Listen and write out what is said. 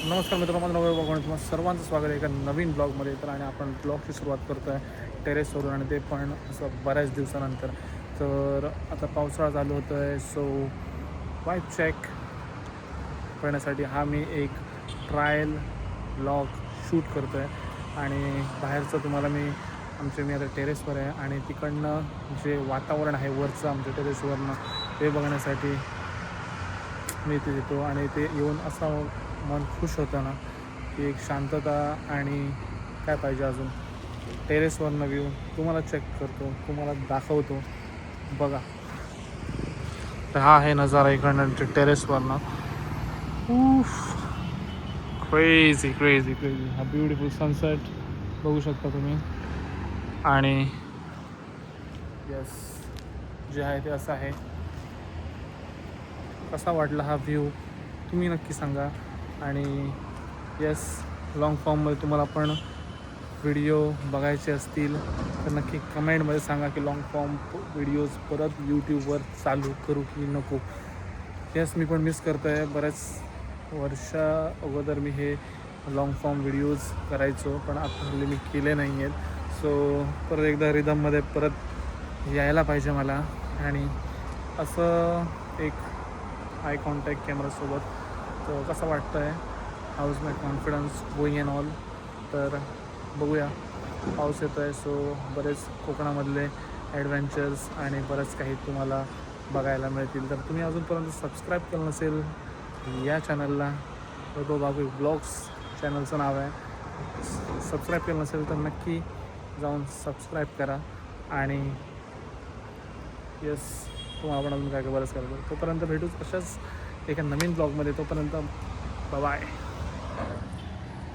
नमस्कार मित्रांनो, माझं नाव वैभव. तुम्हाला सर्वांचं स्वागत आहे एका नवीन ब्लॉगमध्ये. तर आणि आपण ब्लॉगची सुरुवात करतो आहे टेरेसवरून, आणि ते पण असं बऱ्याच दिवसानंतर. तर आता पावसाळा चालू होतो आहे, सो वाईब चेक करण्यासाठी हा मी एक ट्रायल ब्लॉग शूट करतो आहे. आणि बाहेरचं तुम्हाला मी आता टेरेसवर आहे, आणि तिकडनं जे वातावरण आहे वरचं आमच्या टेरेसवरनं ते बघण्यासाठी मी इथे येतो. आणि ते येऊन असं मन खुश होतं ना, की एक शांतता. आणि काय पाहिजे अजून. टेरेसवरनं व्ह्यू तुम्हाला चेक करतो, तुम्हाला दाखवतो बघा. तर हा आहे नजारा इकडनं टेरेसवरनं. Crazy crazy crazy. हा ब्युटिफुल सनसेट बघू शकता तुम्ही. आणि यस, जे आहे ते असं आहे. कसा वाटला हा व्ह्यू तुम्ही नक्की सांगा. आणि येस, लाँग फॉर्ममध्ये तुम्हाला पण व्हिडिओ बघायचे असतील तर नक्की कमेंटमध्ये सांगा की लाँग फॉर्म व्हिडिओज परत यूट्यूबवर चालू करू की नको. येस, मी पण मिस करतो आहे. बऱ्याच वर्षा अगोदर मी हे लाँग फॉर्म व्हिडिओज करायचो, पण आता हल्ली मी केले नाही आहेत. सो परत एकदा रिदममध्ये परत यायला पाहिजे मला. आणि असं एक आय कॉन्टॅक्ट कॅमेरासोबत. तर कसं वाटतं आहे, how is my confidence going on all. तर बघूया. पाऊस येतो आहे, सो बरेच कोकणामधले ॲडव्हेंचर्स आणि बरंच काही तुम्हाला बघायला मिळतील. तर तुम्ही अजूनपर्यंत सबस्क्राईब केलं नसेल या चॅनलला, वैभव बागवे ब्लॉग्स चॅनलचं नाव आहे. सबस्क्राईब केलं नसेल तर नक्की जाऊन सबस्क्राईब करा. आणि येस, तुम्हाला पण अजून काय बरंच करायचं. तोपर्यंत भेटूच अशाच एका नवीन ब्लॉगमध्ये. तोपर्यंत बाय.